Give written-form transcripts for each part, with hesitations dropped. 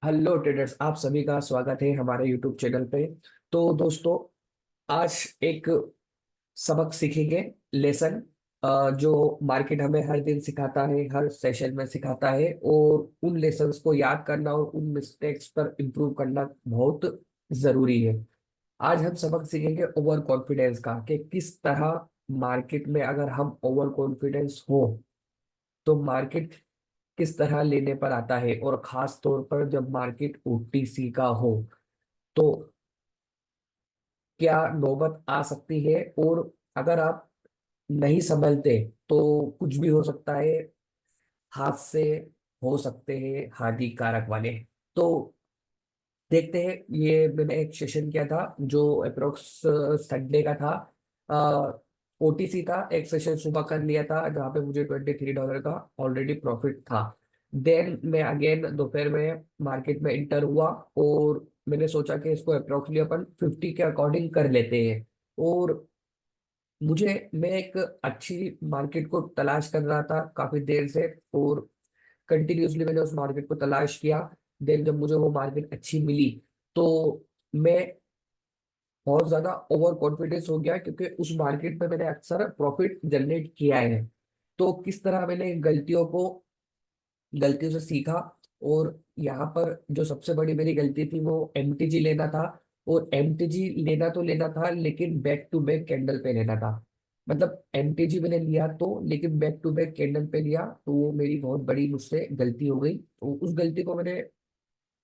Hello traders, आप सभी का स्वागत है हमारे यूट्यूब चैनल पे। तो दोस्तों, आज एक सबक सीखेंगे। लेसन जो मार्केट हमें हर दिन सिखाता है, हर सेशन में सिखाता है, और उन लेसन्स को याद करना और उन मिस्टेक्स पर इम्प्रूव करना बहुत जरूरी है। आज हम सबक सीखेंगे ओवर कॉन्फिडेंस का, कि किस तरह मार्केट में अगर हम ओवर कॉन्फिडेंस हो तो मार्केट किस तरह लेने पर आता है, और खास तौर पर जब मार्केट ओटीसी का हो तो क्या नौबत आ सकती है। और अगर आप नहीं संभलते तो कुछ भी हो सकता है, हादसे हो सकते हैं हानिकारक वाले। तो देखते हैं। ये मैंने एक सेशन किया था जो अप्रोक्स संडे का था। ओटीसी था, एक सेशन सुबह कर लिया था जहाँ पे मुझे $23 का ऑलरेडी प्रॉफिट था। देन मैं अगेन दोपहर में मार्केट में इंटर हुआ, और मैंने सोचा कि इसको अप्रोक्सली अपन 50 के अकॉर्डिंग कर लेते हैं। और मैं एक अच्छी मार्केट को तलाश कर रहा था काफी देर से, और कंटिन्यूसली मैंने उस मार्केट को तलाश किया। देन जब मुझे वो मार्केट अच्छी मिली तो मैं बहुत ज्यादा ओवर कॉन्फिडेंस हो गया, क्योंकि उस मार्केट में मैंने अक्सर प्रॉफिट जनरेट किया है। तो किस तरह मैंने गलतियों से सीखा। और यहाँ पर जो सबसे बड़ी मेरी गलती थी वो एमटीजी लेना था। और एमटीजी लेना तो लेना था, लेकिन बैक टू बैक कैंडल पे लेना था। मतलब एमटीजी मैंने लिया तो, लेकिन बैक टू बैक कैंडल पे लिया, तो वो मेरी बहुत बड़ी मुझसे गलती हो गई। तो उस गलती को मैंने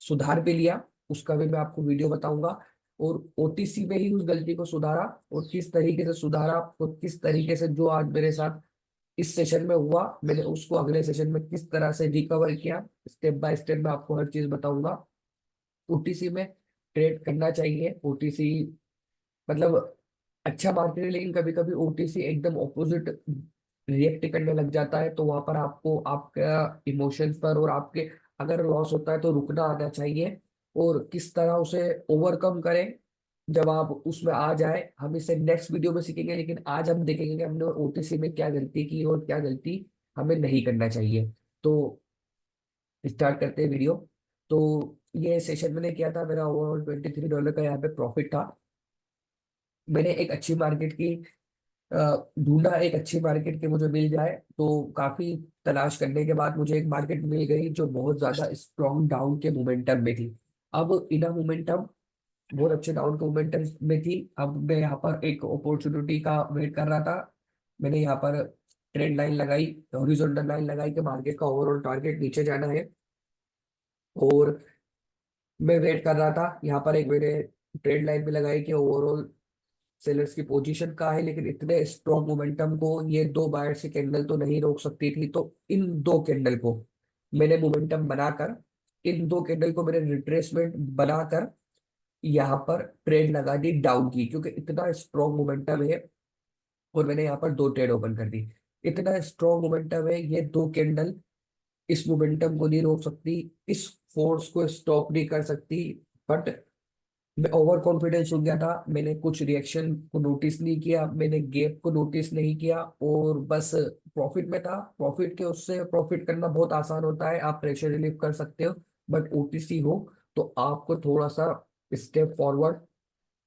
सुधार भी लिया, उसका भी मैं आपको वीडियो बताऊंगा। और ओटीसी में ही उस गलती को सुधारा, और किस तरीके से सुधारा, और किस तरीके से जो आज मेरे साथ इस सेशन में हुआ मैंने उसको अगले सेशन में किस तरह से रिकवर किया, स्टेप बाय स्टेप मैं आपको हर चीज बताऊंगा। ओटीसी में ट्रेड करना चाहिए। ओटीसी मतलब अच्छा मार्केट है, लेकिन कभी कभी ओटीसी एकदम ऑपोजिट रिएक्ट करने लग जाता है। तो वहां पर आपको आपका इमोशंस पर और आपके अगर लॉस होता है तो रुकना आना चाहिए, और किस तरह उसे ओवरकम करें जब आप उसमें आ जाए, हम इसे नेक्स्ट वीडियो में सीखेंगे। लेकिन आज हम देखेंगे कि हमने ओटीसी में क्या गलती की और क्या गलती हमें नहीं करना चाहिए। तो स्टार्ट करते हैं वीडियो। तो ये सेशन मैंने किया था, मेरा ओवरऑल $23 का यहाँ पे प्रॉफिट था। मैंने एक अच्छी मार्केट की ढूंढा, एक अच्छी मार्केट की मुझे मिल जाए, तो काफी तलाश करने के बाद मुझे एक मार्केट मिल गई जो बहुत ज्यादा स्ट्रॉन्ग डाउन के मोमेंटम में थी। अब इना मोमेंटम बहुत अच्छे डाउन के मोमेंटम में थी। अब मैं यहाँ पर एक अपॉर्चुनिटी का वेट कर रहा था। मैंने यहाँ पर ट्रेंड लाइन लगाई, हॉरिजॉन्टल लाइन लगाई कि मार्केट का ओवरऑल टारगेट नीचे जाना है। और मैं वेट कर रहा था, यहाँ पर एक मैंने ट्रेंड लाइन भी लगाई कि ओवरऑल सेलर्स की पोजीशन का है, लेकिन इतने स्ट्रॉन्ग मोमेंटम को ये दो बायर्स की कैंडल तो नहीं रोक सकती थी। तो इन दो कैंडल को मैंने मोमेंटम बनाकर, इन दो कैंडल को मैंने रिट्रेसमेंट बनाकर यहाँ पर ट्रेड लगा दी डाउन की, क्योंकि इतना स्ट्रॉन्ग मोमेंटम है। और मैंने यहाँ पर दो ट्रेड ओपन कर दी। इतना स्ट्रॉन्ग मोमेंटम है, ये दो कैंडल इस मोमेंटम को नहीं रोक सकती, इस फोर्स को स्टॉप नहीं कर सकती। बट मैं ओवर कॉन्फिडेंस हो गया था, मैंने कुछ रिएक्शन को नोटिस नहीं किया, मैंने गैप को नोटिस नहीं किया, और बस प्रॉफिट में था। प्रॉफिट के उससे प्रॉफिट करना बहुत आसान होता है, आप प्रेशर रिलीव कर सकते हो। बट ओटीसी हो तो आपको थोड़ा सा स्टेप फॉरवर्ड,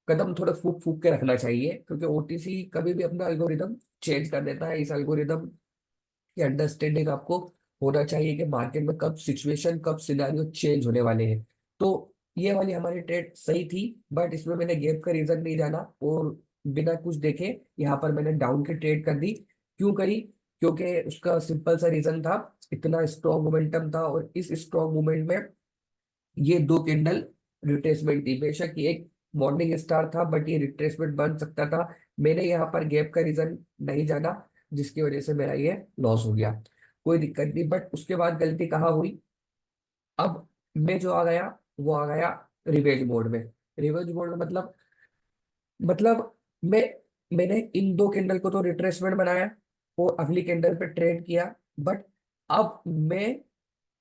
कदम थोड़ा फूक फूक के रखना चाहिए, क्योंकि ओटीसी कभी भी अपना एल्गोरिदम चेंज कर देता है। इस एल्गोरिदम की अंडरस्टैंडिंग आपको होना चाहिए कि मार्केट में कब सिचुएशन, कब सिनेरियो चेंज होने वाले हैं। तो ये वाली हमारी ट्रेड सही थी, बट इसमें मैंने गैप का रीजन नहीं जाना, और बिना कुछ देखे यहाँ पर मैंने डाउन की ट्रेड कर दी। क्यों करी? क्योंकि उसका सिंपल सा रीजन था, इतना स्ट्रॉन्ग मोमेंटम था, और इस स्ट्रॉन्ग मोमेंट में ये दो कैंडल रिट्रेसमेंट थी। बेशक ये एक मॉर्निंग स्टार था, बट ये रिट्रेसमेंट बन सकता था। मैंने यहाँ पर गैप का रीजन नहीं जाना, जिसकी वजह से मेरा ये लॉस हो गया। कोई दिक्कत नहीं, बट उसके बाद गलती कहाँ हुई? अब मैं जो आ गया वो आ गया रिवेंज मोड में। रिवेंज मोड में मतलब मैं मैंने इन दो कैंडल को तो रिट्रेसमेंट बनाया और अगली कैंडल पे ट्रेड किया। बट अब मैं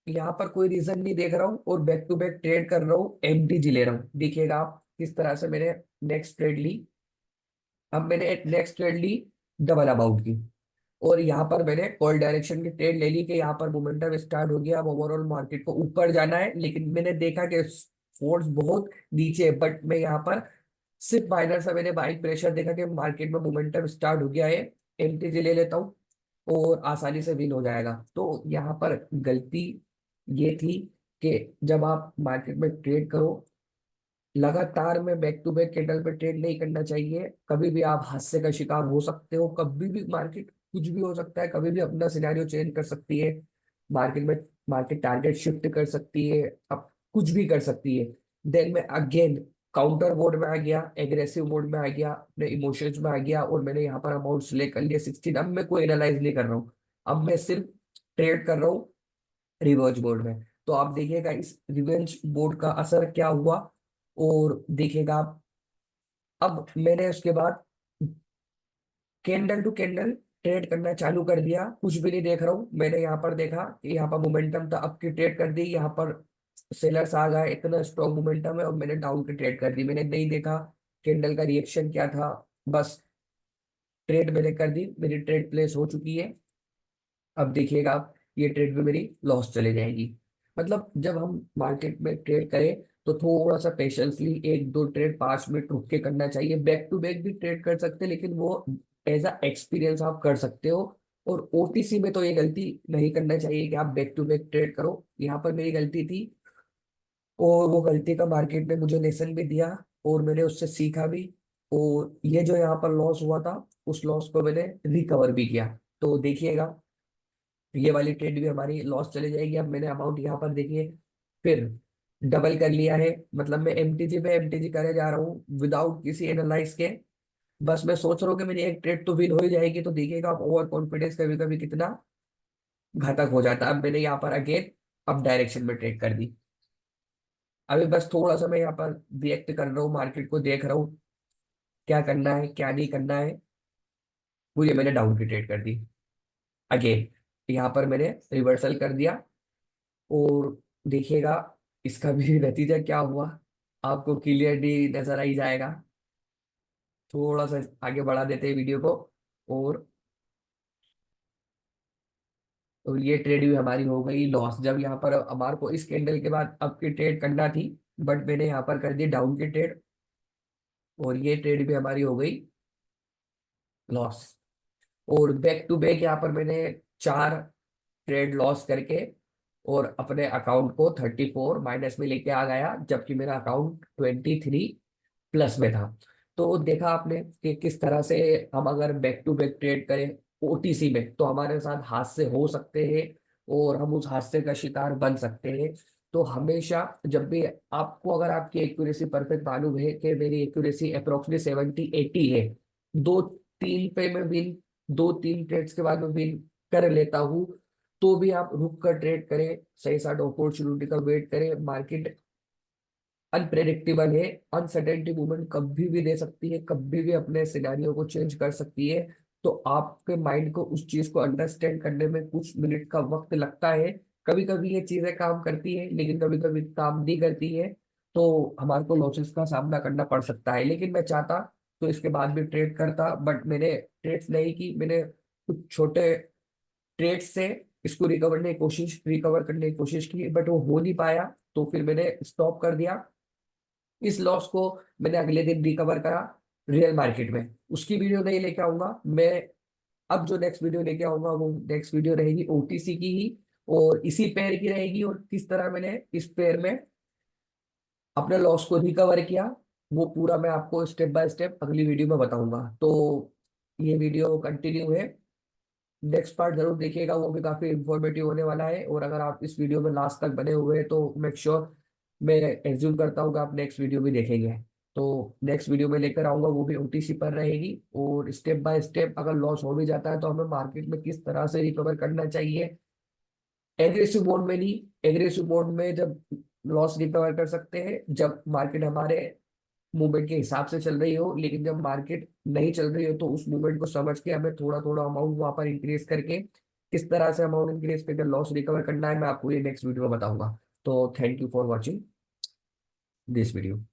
यहाँ पर कोई रीजन नहीं देख रहा हूँ, और बैक टू बैक ट्रेड कर रहा हूँ, एमटीजी ले रहा हूँ। देखिएगा आप किस तरह से मैंने नेक्स्ट ट्रेड ली। अब मैंने नेक्स्ट ट्रेड ली डबल अमाउंट की, और यहाँ पर मैंने कॉल डायरेक्शन की ट्रेड ले ली कि यहाँ पर मोमेंटम स्टार्ट हो गया, अब ओवरऑल मार्केट को ऊपर जाना है। लेकिन मैंने देखा कि फोर्स बहुत नीचे है, बट मैं यहाँ पर सिर्फ माइनर सा मैंने बाइक प्रेशर देखा कि मार्केट में मोमेंटम स्टार्ट हो गया है, एमटीजी ले लेता हूँ और आसानी से विन हो जाएगा। तो यहाँ पर गलती ये थी कि जब आप मार्केट में ट्रेड करो, लगातार में बैक टू बैक कैंडल पे ट्रेड नहीं करना चाहिए। कभी भी आप हादसे का शिकार हो सकते हो, कभी भी मार्केट कुछ भी हो सकता है, कभी भी अपना सिनेरियो चेंज कर सकती है मार्केट में, मार्केट टारगेट शिफ्ट कर सकती है, अब कुछ भी कर सकती है। देन मैं अगेन काउंटर मोड में आ गया, एग्रेसिव मोड में आ गया, अपने इमोशंस में आ गया और मैंने यहाँ पर अमाउंट सिलेक्ट कर लिया 16। अब मैं कोई एनालाइज नहीं कर रहा हूँ, अब मैं सिर्फ ट्रेड कर रहा हूँ रिवर्स बोर्ड में। तो आप देखिएगा इस रिवेंज बोर्ड का असर क्या हुआ, और देखिएगा आप। अब मैंने उसके बाद कैंडल टू कैंडल ट्रेड करना चालू कर दिया, कुछ भी नहीं देख रहा हूँ। मैंने यहाँ पर देखा कि यहाँ पर मोमेंटम था, अप की ट्रेड कर दी, यहाँ पर सेलर्स आ गए, इतना स्ट्रॉन्ग मोमेंटम है, और मैंने डाउन की ट्रेड कर दी। मैंने नहीं देखा कैंडल का रिएक्शन क्या था, बस ट्रेड मैंने कर दी, मेरी ट्रेड प्लेस हो चुकी है। अब देखिएगा आप, ये ट्रेड में मेरी लॉस चले जाएगी। मतलब जब हम मार्केट में ट्रेड करें तो थोड़ा सा पेशेंसली एक दो ट्रेड 5 मिनट रुक के करना चाहिए। बैक टू बैक भी ट्रेड कर सकते हैं, लेकिन वो एज अ एक्सपीरियंस आप कर सकते हो। और ओटीसी में तो ये गलती नहीं करना चाहिए कि आप बैक टू बैक ट्रेड करो, यहाँ पर मेरी गलती थी। और वो गलती का मार्केट ने मुझे लेसन भी दिया और मैंने उससे सीखा भी। और ये जो यहाँ पर लॉस हुआ था, उस लॉस को मैंने रिकवर भी किया। तो देखिएगा ये वाली ट्रेड भी हमारी लॉस चली जाएगी। अब मैंने अमाउंट यहाँ पर देखिए फिर डबल कर लिया है, मतलब मैं एमटीजी पे एमटीजी करे जा रहा हूँ विदाउट किसी एनालाइज के। बस मैं सोच रहा हूँ कि मेरी एक ट्रेड तो विन हो ही जाएगी। तो देखिएगा आप ओवर कॉन्फिडेंस कभी कभी कितना घातक हो जाता है। अब मैंने यहाँ पर अगेन अप डायरेक्शन में ट्रेड कर दी। अभी बस थोड़ा सा मैं यहाँ पर रिएक्ट कर रहा हूँ, मार्केट को देख रहा हूँ क्या करना है क्या नहीं करना है। पूरी मैंने डाउन की ट्रेड कर दी अगेन, यहाँ पर मैंने रिवर्सल कर दिया। और देखिएगा इसका भी नतीजा क्या हुआ, आपको क्लियरली नजर आ ही जाएगा। थोड़ा सा आगे बढ़ा देते हैं वीडियो को। और तो ये ट्रेड भी हमारी हो गई लॉस। जब यहाँ पर हमारे को इस कैंडल के बाद अप की ट्रेड करना थी, बट मैंने यहाँ पर कर दी डाउन की ट्रेड, और ये ट्रेड भी हमारी हो गई लॉस। और बैक टू बैक यहाँ पर मैंने 4 ट्रेड लॉस करके और अपने अकाउंट को 34 माइनस में लेके आ गया, जबकि मेरा अकाउंट 23 प्लस में था। तो देखा आपने कि किस तरह से हम अगर बैक टू बैक ट्रेड करें ओटीसी में तो हमारे साथ हादसे हो सकते हैं, और हम उस हादसे का शिकार बन सकते हैं। तो हमेशा जब भी आपको, अगर आपकी एक्यूरेसी परफेक्ट मालूम है कि मेरी एक्यूरेसी अप्रोक्सीमेटली 70-80 है, 2-3 पे मैं विन, 2-3 ट्रेड्स के बाद मैं विन कर लेता हूँ, तो भी आप रुक कर ट्रेड करें, सही साइड अपॉर्चुनिटी का वेट करें। मार्केट अनप्रेडिक्टेबल है, अनसर्टेनिटी मूवमेंट कभी भी दे सकती है, कभी भी अपने सिनेरियो को चेंज कर सकती है। तो आपके माइंड को उस चीज को अंडरस्टैंड करने में कुछ मिनट का वक्त लगता है। कभी कभी ये चीजें काम करती है, लेकिन कभी कभी काम नहीं करती है, तो हमारे को लॉसेस का सामना करना पड़ सकता है। लेकिन मैं चाहता तो इसके बाद भी ट्रेड करता, बट मैंने ट्रेड्स नहीं की। मैंने कुछ छोटे ट्रेड से इसको रिकवर करने की कोशिश की, बट वो हो नहीं पाया, तो फिर मैंने स्टॉप कर दिया। इस लॉस को मैंने अगले दिन रिकवर करा रियल मार्केट में। उसकी वीडियो नहीं लेके आऊंगा मैं। अब जो नेक्स्ट वीडियो लेके आऊंगा वो नेक्स्ट वीडियो रहेगी ओटीसी की ही, और इसी पेयर की रहेगी, और किस तरह मैंने इस पेयर में अपने लॉस को रिकवर किया, वो पूरा मैं आपको स्टेप बाय स्टेप अगली वीडियो में बताऊंगा। तो ये वीडियो कंटिन्यू है, नेक्स्ट पार्ट जरूर देखिएगा, वो भी काफी इंफॉर्मेटिव होने वाला है। और अगर आप इस वीडियो में लास्ट तक बने हुए हैं तो मेक श्योर, मैं एज्यूम करता हूँ कि आप नेक्स्ट वीडियो भी देखेंगे। तो नेक्स्ट वीडियो में लेकर आऊंगा, वो भी ओटीसी पर रहेगी, और स्टेप बाय स्टेप अगर लॉस हो भी जाता है तो हमें मार्केट में किस तरह से रिकवर करना चाहिए। एग्रेसिव मोड में नहीं, एग्रेसिव मोड में जब लॉस रिकवर कर सकते हैं जब मार्केट हमारे मूवमेंट के हिसाब से चल रही हो, लेकिन जब मार्केट नहीं चल रही हो तो उस मूवमेंट को समझ के हमें थोड़ा थोड़ा अमाउंट वहां पर इंक्रीज करके किस तरह से अमाउंट इंक्रीज करके लॉस रिकवर करना है, मैं आपको ये नेक्स्ट वीडियो में बताऊंगा। तो thank you for watching this video.